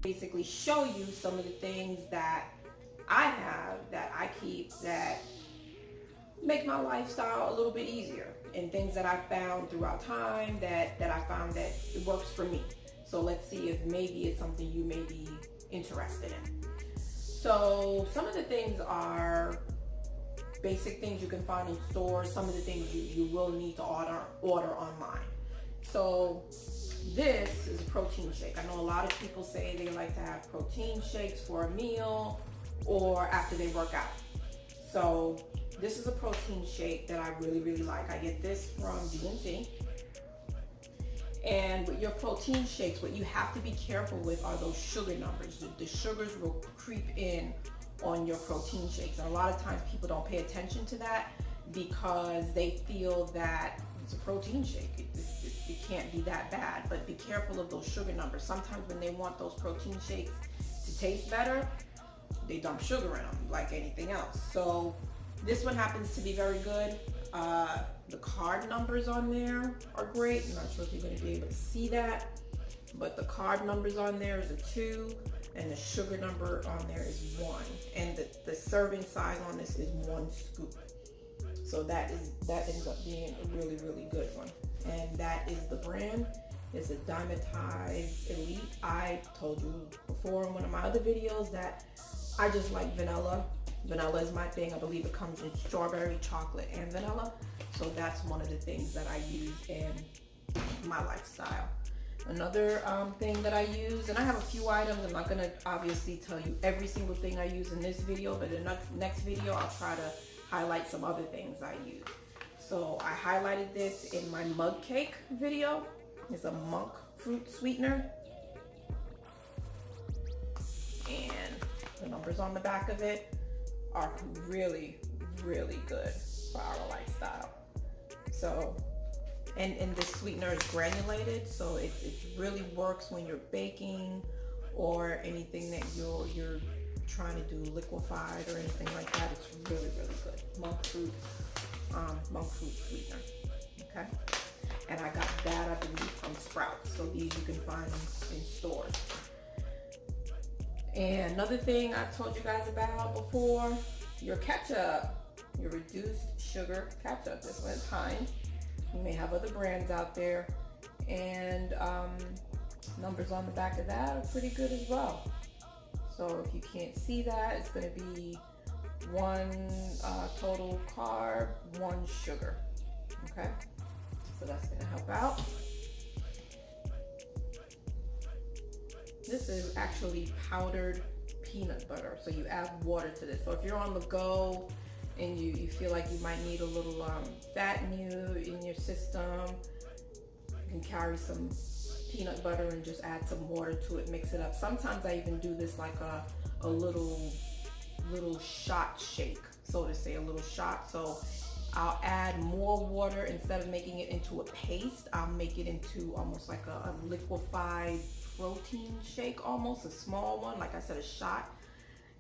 basically show you some of the things that I have, that I keep, that make my lifestyle a little bit easier, and things that I found throughout time that I found that it works for me. So let's see if maybe it's something you may be interested in. So some of the things are basic things you can find in stores. Some of the things you will need to order online. So this is a protein shake. I know a lot of people say they like to have protein shakes for a meal or after they work out. So this is a protein shake that I really like. I get this from DNC. And with your protein shakes, what you have to be careful with are those sugar numbers. The sugars will creep in on your protein shakes. And a lot of times people don't pay attention to that because they feel that it's a protein shake. It can't be that bad, but be careful of those sugar numbers. Sometimes when they want those protein shakes to taste better, they dump sugar in them like anything else. So this one happens to be very good. The card numbers on there are great. I'm not sure if you're going to be able to see that, but the card numbers on there is a 2, and the sugar number on there is 1, and the serving size on this is 1 scoop. So that ends up being a really good one. And that is the brand. It's a Dymatize Elite. I told you before in one of my other videos that I just like vanilla. Vanilla is my thing. I believe it comes in strawberry, chocolate, and vanilla. So that's one of the things that I use in my lifestyle. Another thing that I use, and I have a few items. I'm not gonna obviously tell you every single thing I use in this video, but in the next video, I'll try to highlight some other things I use. So I highlighted this in my mug cake video. It's a Monkfruit sweetener. And the numbers on the back of it are really good for our lifestyle. So, and this sweetener is granulated, so it really works when you're baking or anything that you're trying to do liquefied or anything like that. It's really good. Monkfruit sweetener. Okay, and I got that, I believe, from Sprouts. So these you can find in stores. And another thing I told you guys about before, your ketchup, your reduced sugar ketchup. This one is Heinz. You may have other brands out there, and numbers on the back of that are pretty good as well. So if you can't see that, it's going to be 1 total carb, 1 sugar. Okay, so that's going to help out. This is actually powdered peanut butter. So you add water to this. So if you're on the go and you feel like you might need a little fat in your system, you can carry some peanut butter and just add some water to it, mix it up. Sometimes I even do this like a little shot shake, so to say, a little shot. So I'll add more water. Instead of making it into a paste, I'll make it into almost like a liquefied protein shake, almost a small one, like I said, a shot,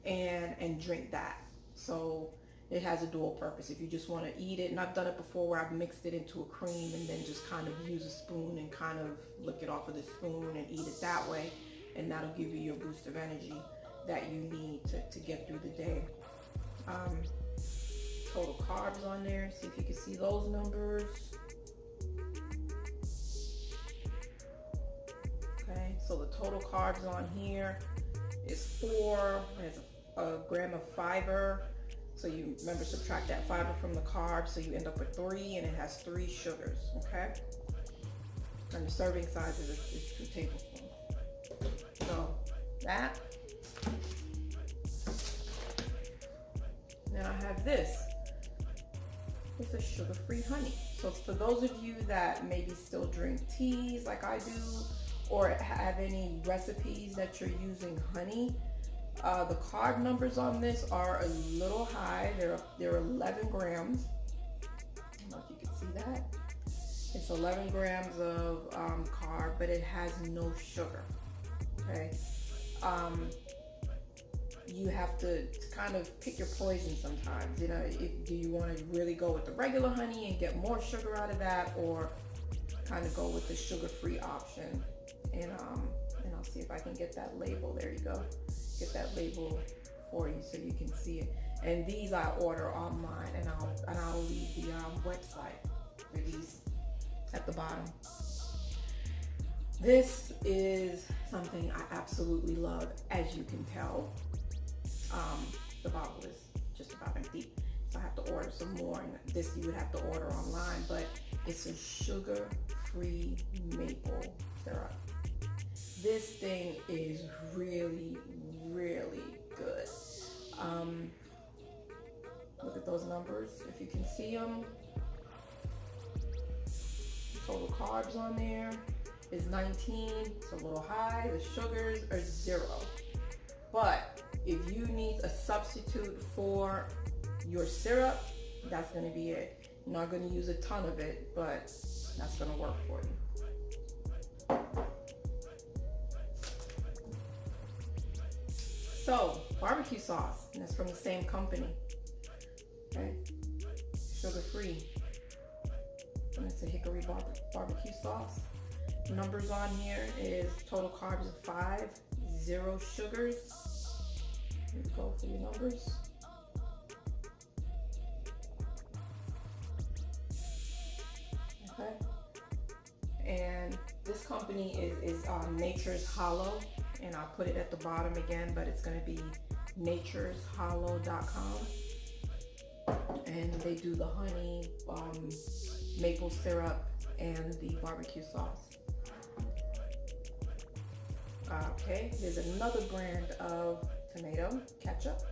and drink that. So it has a dual purpose. If you just want to eat it, and I've done it before where I've mixed it into a cream and then just kind of use a spoon and kind of lick it off with a spoon and eat it that way, and that'll give you your boost of energy that you need to get through the day. Total carbs on there, see if you can see those numbers. Okay, so the total carbs on here is 4. It has a gram of fiber. So you remember, subtract that fiber from the carbs, so you end up with 3, and it has 3 sugars. Okay, and the serving size is 2 tablespoons. So that. Then I have this. It's a sugar-free honey. So for those of you that maybe still drink teas like I do, or have any recipes that you're using honey, the carb numbers on this are a little high. They're 11 grams. I don't know if you can see that. It's 11 grams of carb, but it has no sugar. Okay. You have to kind of pick your poison sometimes. You know, do you want to really go with the regular honey and get more sugar out of that, or kind of go with the sugar-free option? And I'll see if I can get that label. There you go. Get that label for you so you can see it. And these I order online, and I'll leave the website for these at the bottom. This is something I absolutely love, as you can tell. The bottle is just about empty, so I have to order some more. And this you would have to order online, but it's a sugar-free maple syrup. This thing is really, really good. Look at those numbers, if you can see them. Total carbs on there is 19. It's a little high. The sugars are 0. But if you need a substitute for your syrup, that's going to be it. You're not going to use a ton of it, but that's going to work for you. So, barbecue sauce, and it's from the same company. Okay, sugar-free, and it's a hickory barbecue sauce. Numbers on here is total carbs of 5, 0 sugars. Here you go for your numbers. Okay, and this company is Nature's Hollow, and I'll put it at the bottom again, but it's going to be natureshollow.com. And they do the honey, maple syrup, and the barbecue sauce. Okay, there's another brand of tomato, Ketchup.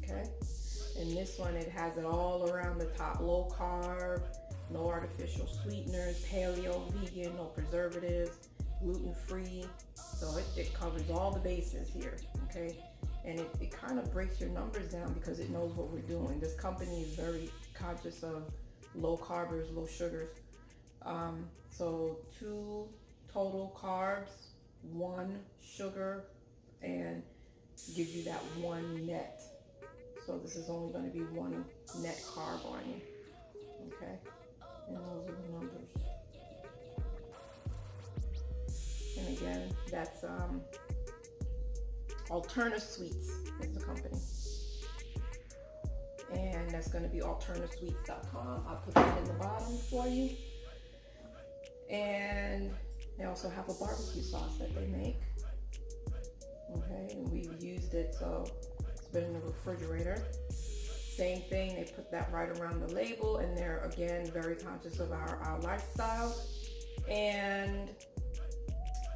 Okay, and this one, it has it all around the top. Low carb, no artificial sweeteners, paleo, vegan, no preservatives, gluten-free. So it covers all the bases here, okay? And it kind of breaks your numbers down because it knows what we're doing. This company is very conscious of low carbs, low sugars. So 2 total carbs, 1 sugar, and gives you that 1 net. So this is only going to be 1 net carb on you. Okay? And those are the numbers. And again, that's Alternative Sweets is the company. And that's going to be alternativesweets.com. I'll put that in the bottom for you. And they also have a barbecue sauce that they make. Okay, and we've used it, so it's been in the refrigerator. Same thing, they put that right around the label, and they're, again, very conscious of our lifestyle. And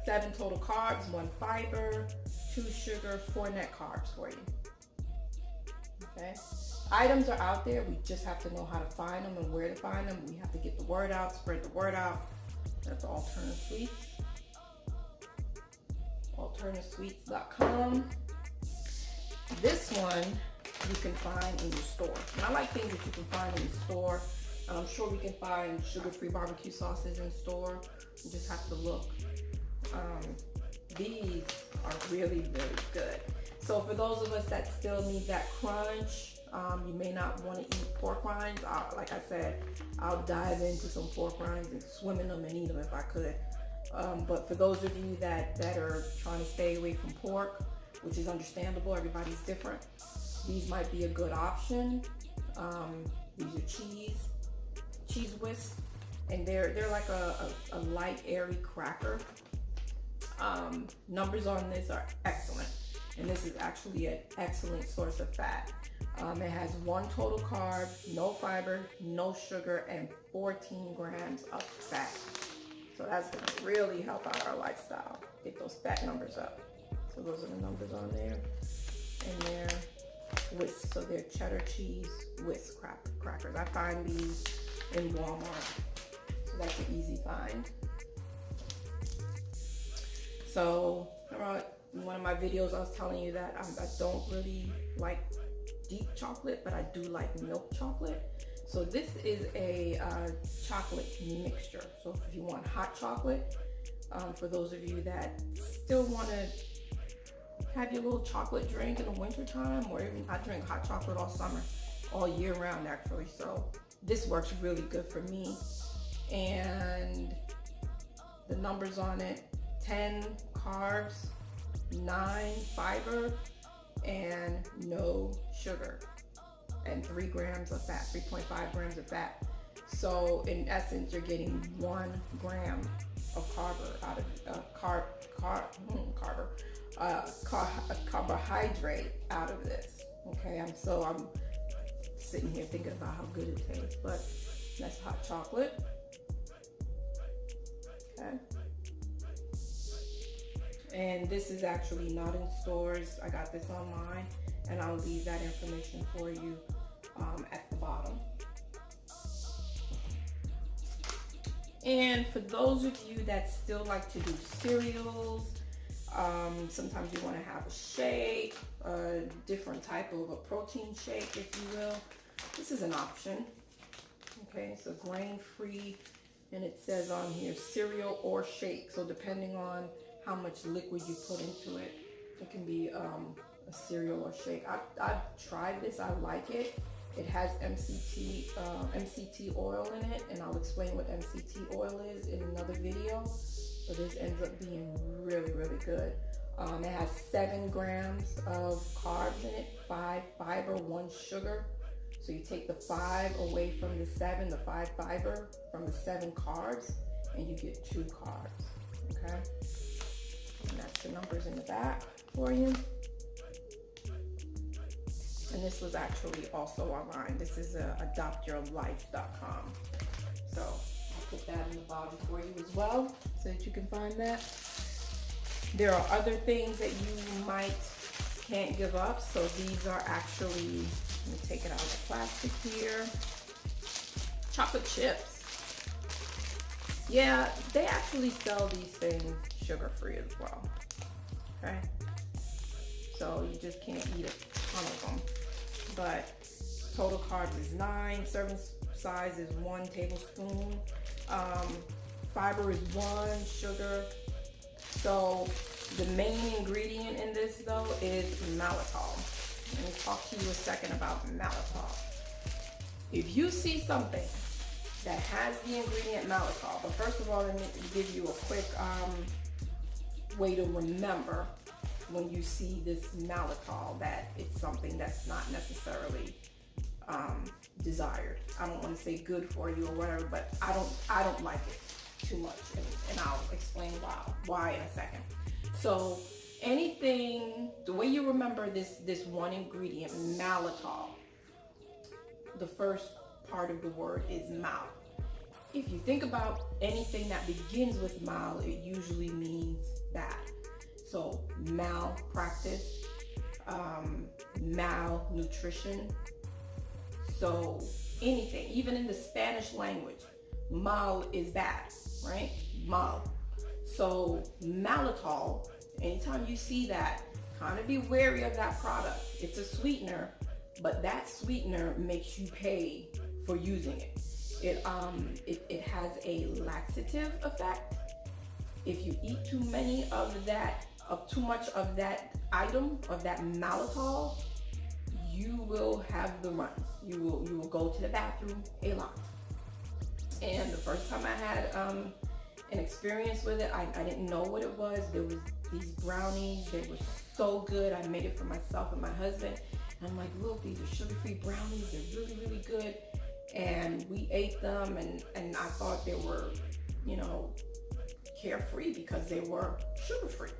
7 total carbs, 1 fiber, 2 sugar, 4 net carbs for you. Okay, items are out there. We just have to know how to find them and where to find them. We have to get the word out, spread the word out. That's Alternative Sweets. Alternativesweets.com. This one you can find in your store. And I like things that you can find in the store. And I'm sure we can find sugar-free barbecue sauces in store. You just have to look. These are really, really good. So for those of us that still need that crunch, you may not want to eat pork rinds. Like I said, I'll dive into some pork rinds and swim in them and eat them if I could. But for those of you that are trying to stay away from pork, which is understandable, everybody's different, these might be a good option. These are cheese whisk, and they're like a light, airy cracker. Numbers on this are excellent, and this is actually an excellent source of fat. It has 1 total carb, no fiber, no sugar, and 14 grams of fat. So that's going to really help out our lifestyle, get those fat numbers up. So those are the numbers on there. And they're whisk, so they're cheddar cheese whisk crackers. I find these in Walmart, so that's an easy find. So in one of my videos, I was telling you that I don't really like deep chocolate, but I do like milk chocolate. So this is a chocolate mixture. So if you want hot chocolate, for those of you that still want to have your little chocolate drink in the winter time, or even I drink hot chocolate all summer, all year round actually. So this works really good for me. And the numbers on it 10 carbs, 9 fiber, and no sugar, and 3 grams of fat, 3.5 grams of fat. So in essence, you're getting 1 gram of carbohydrate out of this. Okay, I'm sitting here thinking about how good it tastes, but that's hot chocolate. Okay. And this is actually not in stores. I got this online, and I'll leave that information for you at the bottom. And for those of you that still like to do cereals, sometimes you want to have a shake, a different type of a protein shake, if you will. This is an option. Okay, so grain-free, and it says on here cereal or shake. So depending on how much liquid you put into it, it can be a cereal or shake. I've tried this. I like it. It has MCT oil in it, and I'll explain what MCT oil is in another video. So this ends up being really, really good. It has 7 grams of carbs in it, 5 fiber, 1 sugar. So you take the 5 away from the 7, the 5 fiber from the 7 carbs, and you get 2 carbs. Okay, and that's the numbers in the back for you. And this was actually also online. This is adoptyourlife.com. So I'll put that in the bottom for you as well, so that you can find that. There are other things that you can't give up. So these are actually, let me take it out of the plastic here. Chocolate chips. Yeah, they actually sell these things sugar-free as well. Okay. So you just can't eat a ton of them. But total carbs is 9, serving size is 1 tablespoon, fiber is 1, sugar. So the main ingredient in this though is maltitol. Let me talk to you a second about maltitol. If you see something that has the ingredient maltitol, but first of all, let me give you a quick way to remember when you see this maltitol that it's something that's not necessarily desired. I don't want to say good for you or whatever, but I don't like it too much, and I'll explain why in a second. So anything, the way you remember this one ingredient, maltitol, the first part of the word is mal. If you think about anything that begins with mal, it usually means bad. So malpractice, malnutrition. So anything, even in the Spanish language, mal is bad, right? Mal. So maltitol, anytime you see that, kind of be wary of that product. It's a sweetener, but that sweetener makes you pay for using it. It has a laxative effect. If you eat too much of that item, of that maltitol, you will have the runs. You will go to the bathroom a lot. And the first time I had an experience with it, I didn't know what it was. There was these brownies. They were so good. I made it for myself and my husband. And I'm like, look, these are sugar-free brownies. They're really, really good. And we ate them, and I thought they were, carefree because they were sugar-free.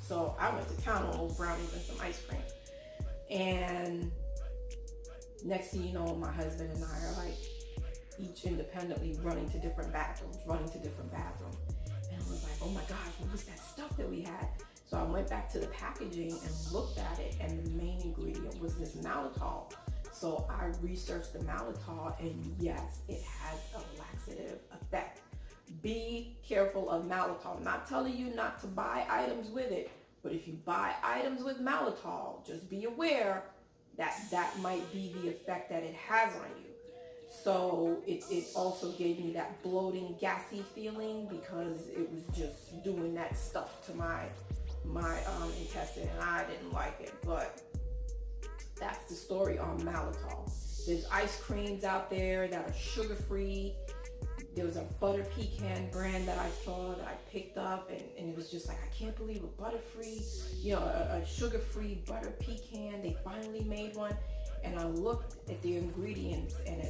So I went to town on those brownies and some ice cream. And next thing you know, my husband and I are like each independently running to different bathrooms. And I was like, oh my gosh, what was that stuff that we had? So I went back to the packaging and looked at it, and the main ingredient was this maltitol. So I researched the maltitol, and yes, it has a laxative effect. Be careful of maltitol. I'm not telling you not to buy items with it, but if you buy items with maltitol, just be aware that that might be the effect that it has on you. So it also gave me that bloating, gassy feeling because it was just doing that stuff to my intestine, and I didn't like it. But that's the story on maltitol. There's ice creams out there that are sugar-free. There was a butter pecan brand that I saw that I picked up, and it was just like, I can't believe a butter-free, a sugar-free butter pecan. They finally made one. And I looked at the ingredients, and the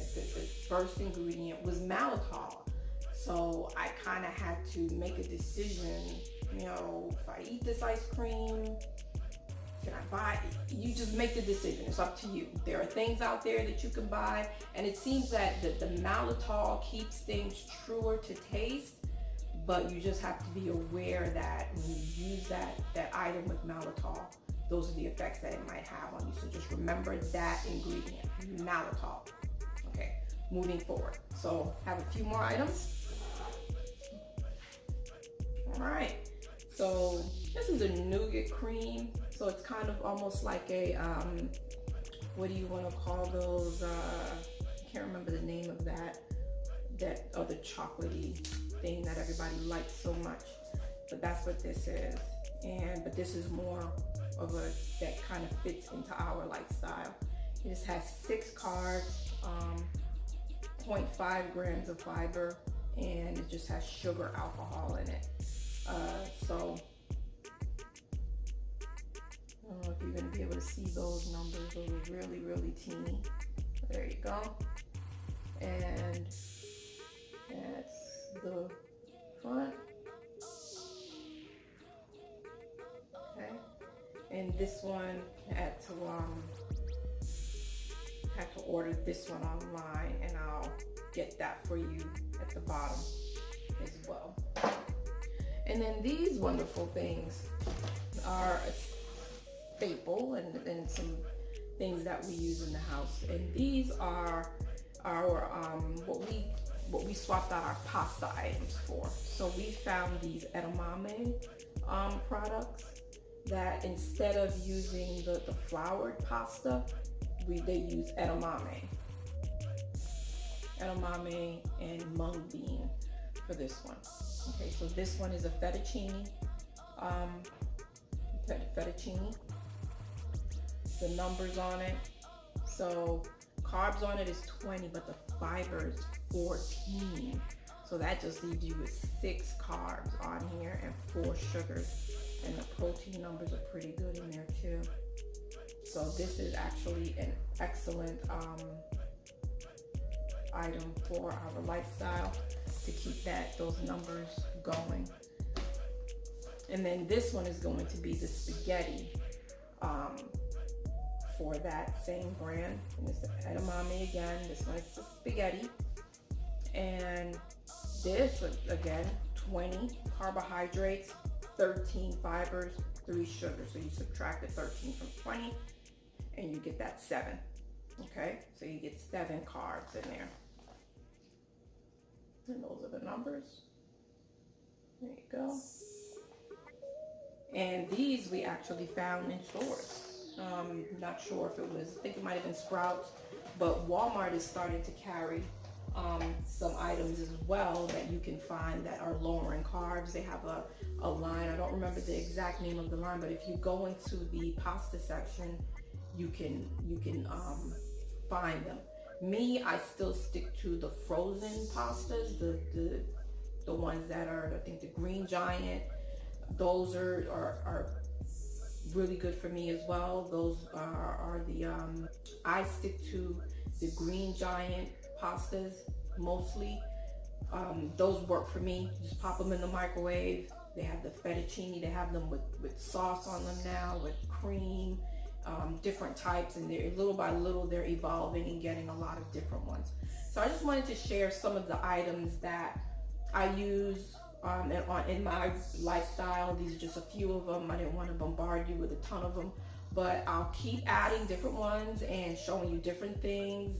first ingredient was maltol. So I kind of had to make a decision, if I eat this ice cream, can I buy it? You just make the decision. It's up to you. There are things out there that you can buy, and it seems that the maltol keeps things truer to taste, but you just have to be aware that when you use that item with maltol, those are the effects that it might have on you. So just remember that ingredient, maltol. Okay, moving forward. So have a few more items. All right, so this is a Nougat Creme. So it's kind of almost like a, what do you want to call those? I can't remember the name of that other chocolatey thing that everybody likes so much. But that's what this is. But this is more of that kind of fits into our lifestyle. It just has 6 carbs, 0.5 grams of fiber, and it just has sugar alcohol in it. So I don't know if you're going to be able to see those numbers. Those are really, really teeny. There you go. And that's the front. Okay. And this one had to order this one online, and I'll get that for you at the bottom as well. And then these wonderful things are a staple and some things that we use in the house. And these are our what we swapped out our pasta items for. So we found these Edamame products that instead of using the floured pasta, they use edamame and mung bean for this one. Okay, so this one is a fettuccine. The numbers on it. So carbs on it is 20, but the fiber is 14. So that just leaves you with 6 carbs on here and 4 sugars. And the protein numbers are pretty good in there too. So this is actually an excellent item for our lifestyle to keep those numbers going. And then this one is going to be the spaghetti for that same brand. And it's edamame again. This one is the spaghetti. And this, again, 20 carbohydrates, 13 fibers, 3 sugars. So you subtract the 13 from 20 and you get that 7. Okay, so you get 7 carbs in there. And those are the numbers. There you go. And these we actually found in stores. Not sure if it was, I think it might have been Sprouts, but Walmart is starting to carry some items as well that you can find that are lower in carbs. They have a line, I don't remember the exact name of the line, but if you go into the pasta section, you can find them. Me, I still stick to the frozen pastas, the ones that are, I think, the Green Giant. Those are really good for me as well. Those are the I stick to the Green Giant pastas mostly. Those work for me. Just pop them in the microwave. They have the fettuccine. They have them with sauce on them now, with cream, different types, and they're little by little they're evolving and getting a lot of different ones. So I just wanted to share some of the items that I use in my lifestyle. These are just a few of them. I didn't want to bombard you with a ton of them, but I'll keep adding different ones and showing you different things,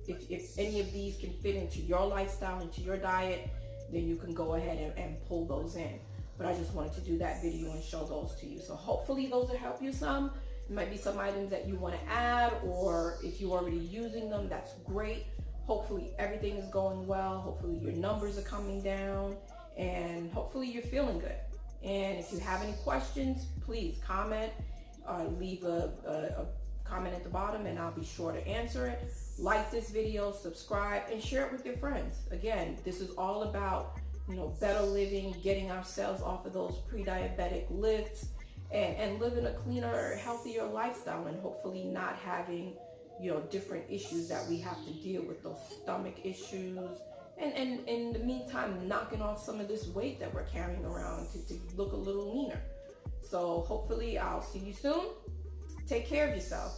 if any of these can fit into your lifestyle, into your diet, then you can go ahead and pull those in. But I just wanted to do that video and show those to you. So hopefully those will help you some. It might be some items that you want to add, or if you're already using them, that's great. Hopefully everything is going well. Hopefully your numbers are coming down, and hopefully you're feeling good. And if you have any questions, please comment, leave a comment at the bottom and I'll be sure to answer it. Like this video, subscribe, and share it with your friends. Again, this is all about, you know, better living, getting ourselves off of those pre-diabetic lists, and living a cleaner, healthier lifestyle, and hopefully not having, you know, different issues that we have to deal with, those stomach issues, and in the meantime, knocking off some of this weight that we're carrying around to look a little leaner. So hopefully I'll see you soon. Take care of yourself.